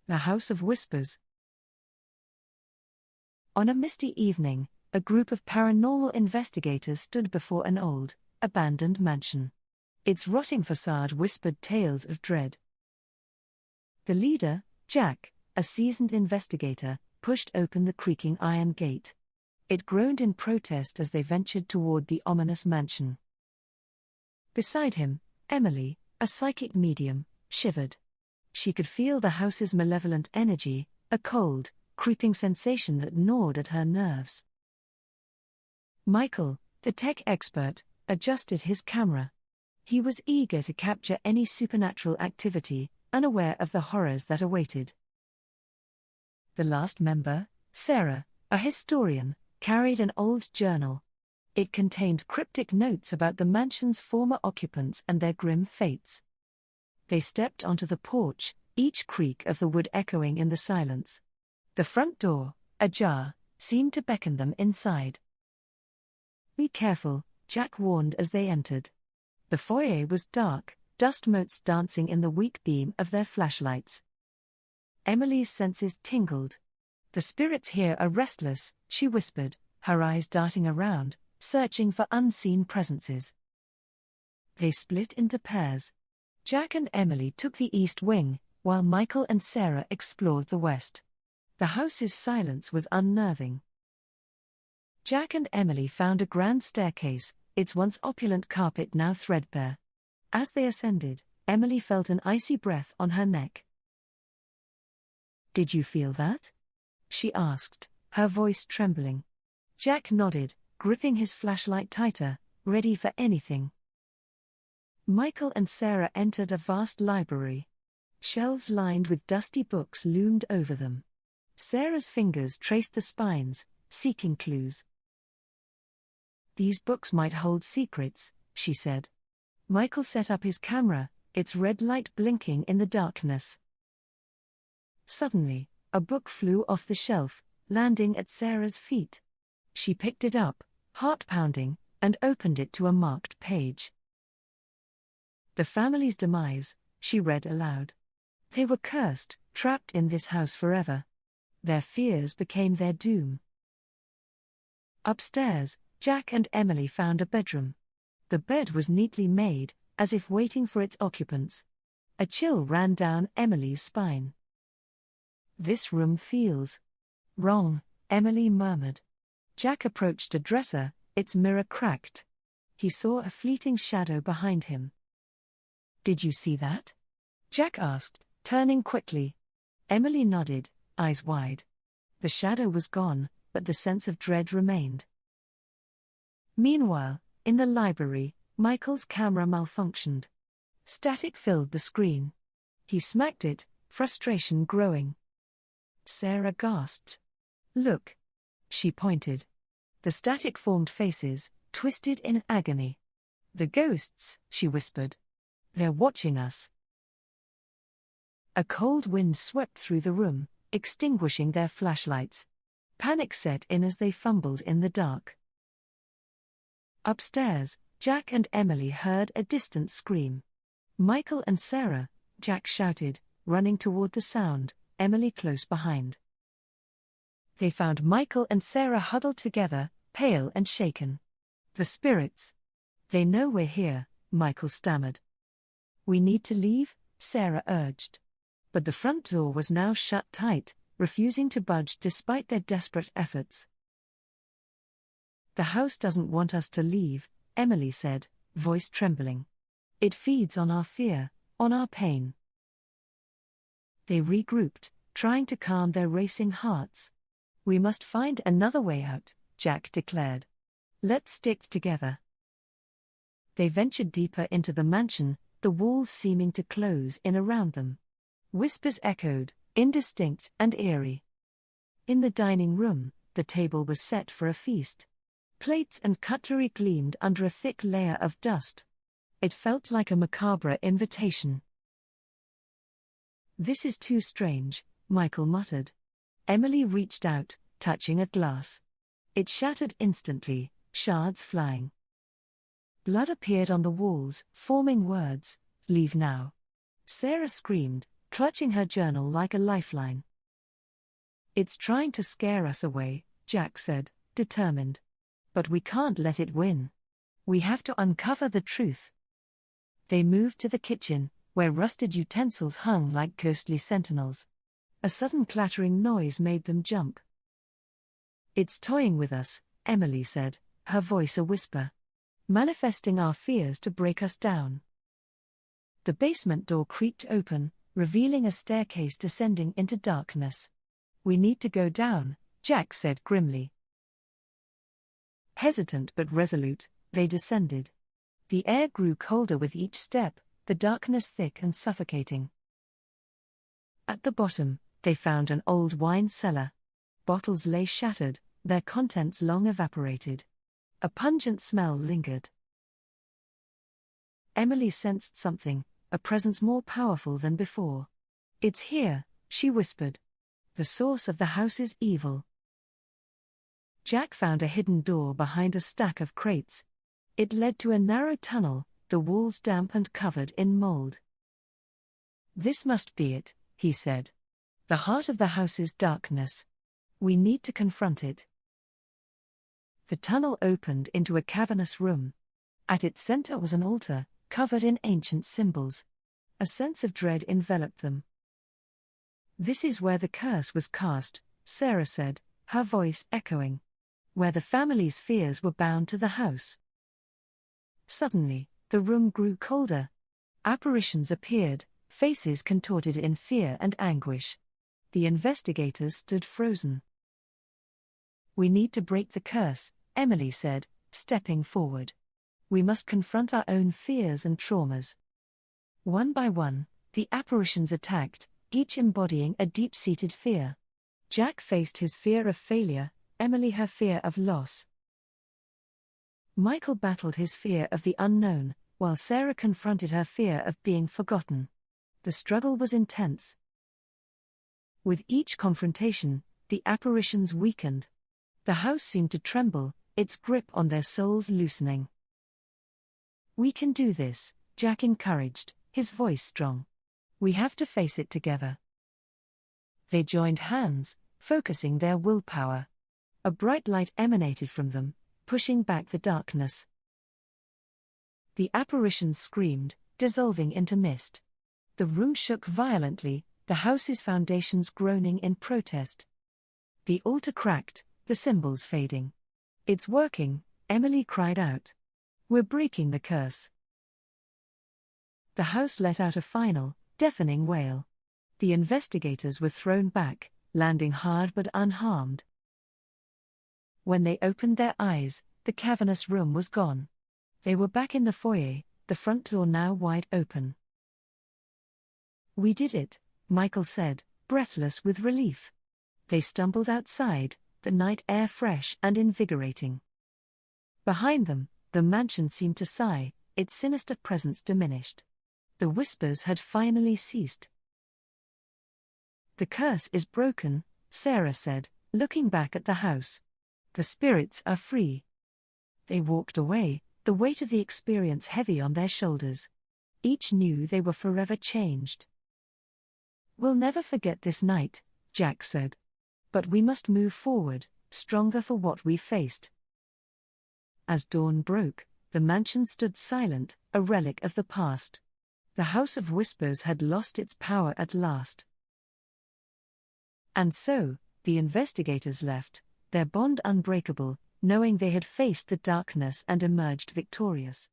The House of Whispers. On a misty evening, a group of paranormal investigators stood before an old, abandoned mansion. Its rotting facade whispered tales of dread. The leader, Jack, a seasoned investigator, pushed open the creaking iron gate. It groaned in protest as they ventured toward the ominous mansion. Beside him, Emily, a psychic medium, shivered. She could feel the house's malevolent energy, a cold, creeping sensation that gnawed at her nerves. Michael, the tech expert, adjusted his camera. He was eager to capture any supernatural activity, unaware of the horrors that awaited. The last member, Sarah, a historian, carried an old journal. It contained cryptic notes about the mansion's former occupants and their grim fates. They stepped onto the porch, each creak of the wood echoing in the silence. The front door, ajar, seemed to beckon them inside. "Be careful," Jack warned as they entered. The foyer was dark, dust motes dancing in the weak beam of their flashlights. Emily's senses tingled. "The spirits here are restless," she whispered, her eyes darting around, searching for unseen presences. They split into pairs. Jack and Emily took the east wing, while Michael and Sarah explored the west. The house's silence was unnerving. Jack and Emily found a grand staircase, its once opulent carpet now threadbare. As they ascended, Emily felt an icy breath on her neck. "Did you feel that?" she asked, her voice trembling. Jack nodded, gripping his flashlight tighter, ready for anything. Michael and Sarah entered a vast library. Shelves lined with dusty books loomed over them. Sarah's fingers traced the spines, seeking clues. "These books might hold secrets," she said. Michael set up his camera, its red light blinking in the darkness. Suddenly, a book flew off the shelf, landing at Sarah's feet. She picked it up, heart pounding, and opened it to a marked page. "The family's demise," she read aloud. "They were cursed, trapped in this house forever. Their fears became their doom." Upstairs, Jack and Emily found a bedroom. The bed was neatly made, as if waiting for its occupants. A chill ran down Emily's spine. "This room feels wrong," Emily murmured. Jack approached a dresser, its mirror cracked. He saw a fleeting shadow behind him. "Did you see that?" Jack asked, turning quickly. Emily nodded, eyes wide. The shadow was gone, but the sense of dread remained. Meanwhile, in the library, Michael's camera malfunctioned. Static filled the screen. He smacked it, frustration growing. Sarah gasped. "Look." She pointed. The static formed faces, twisted in agony. "The ghosts," she whispered. "They're watching us." A cold wind swept through the room, extinguishing their flashlights. Panic set in as they fumbled in the dark. Upstairs, Jack and Emily heard a distant scream. "Michael and Sarah," Jack shouted, running toward the sound, Emily close behind. They found Michael and Sarah huddled together, pale and shaken. "The spirits. They know we're here," Michael stammered. "We need to leave," Sarah urged. But the front door was now shut tight, refusing to budge despite their desperate efforts. "The house doesn't want us to leave," Emily said, voice trembling. "It feeds on our fear, on our pain." They regrouped, trying to calm their racing hearts. "We must find another way out," Jack declared. "Let's stick together." They ventured deeper into the mansion, the walls seeming to close in around them. Whispers echoed, indistinct and eerie. In the dining room, the table was set for a feast. Plates and cutlery gleamed under a thick layer of dust. It felt like a macabre invitation. "This is too strange," Michael muttered. Emily reached out, touching a glass. It shattered instantly, shards flying. Blood appeared on the walls, forming words, "Leave now." Sarah screamed, clutching her journal like a lifeline. "It's trying to scare us away," Jack said, determined. "But we can't let it win. We have to uncover the truth." They moved to the kitchen, where rusted utensils hung like ghostly sentinels. A sudden clattering noise made them jump. "It's toying with us," Emily said, her voice a whisper. "Manifesting our fears to break us down." The basement door creaked open, revealing a staircase descending into darkness. "We need to go down," Jack said grimly. Hesitant but resolute, they descended. The air grew colder with each step, the darkness thick and suffocating. At the bottom, they found an old wine cellar. Bottles lay shattered, their contents long evaporated. A pungent smell lingered. Emily sensed something, a presence more powerful than before. "It's here," she whispered. "The source of the house's evil." Jack found a hidden door behind a stack of crates. It led to a narrow tunnel, the walls damp and covered in mold. "This must be it," he said. "The heart of the house's darkness. We need to confront it." The tunnel opened into a cavernous room. At its center was an altar, covered in ancient symbols. A sense of dread enveloped them. "This is where the curse was cast," Sarah said, her voice echoing. "Where the family's fears were bound to the house." Suddenly, the room grew colder. Apparitions appeared, faces contorted in fear and anguish. The investigators stood frozen. "We need to break the curse," Emily said, stepping forward. "We must confront our own fears and traumas." One by one, the apparitions attacked, each embodying a deep-seated fear. Jack faced his fear of failure, Emily her fear of loss. Michael battled his fear of the unknown, while Sarah confronted her fear of being forgotten. The struggle was intense. With each confrontation, the apparitions weakened. The house seemed to tremble, its grip on their souls loosening. "We can do this," Jack encouraged, his voice strong. "We have to face it together." They joined hands, focusing their willpower. A bright light emanated from them, pushing back the darkness. The apparitions screamed, dissolving into mist. The room shook violently, the house's foundations groaning in protest. The altar cracked, the symbols fading. "It's working," Emily cried out. "We're breaking the curse." The house let out a final, deafening wail. The investigators were thrown back, landing hard but unharmed. When they opened their eyes, the cavernous room was gone. They were back in the foyer, the front door now wide open. "We did it," Michael said, breathless with relief. They stumbled outside, the night air fresh and invigorating. Behind them, the mansion seemed to sigh, its sinister presence diminished. The whispers had finally ceased. "The curse is broken," Sarah said, looking back at the house. "The spirits are free." They walked away, the weight of the experience heavy on their shoulders. Each knew they were forever changed. "We'll never forget this night," Jack said. "But we must move forward, stronger for what we faced." As dawn broke, the mansion stood silent, a relic of the past. The House of Whispers had lost its power at last. And so, the investigators left, their bond unbreakable, knowing they had faced the darkness and emerged victorious.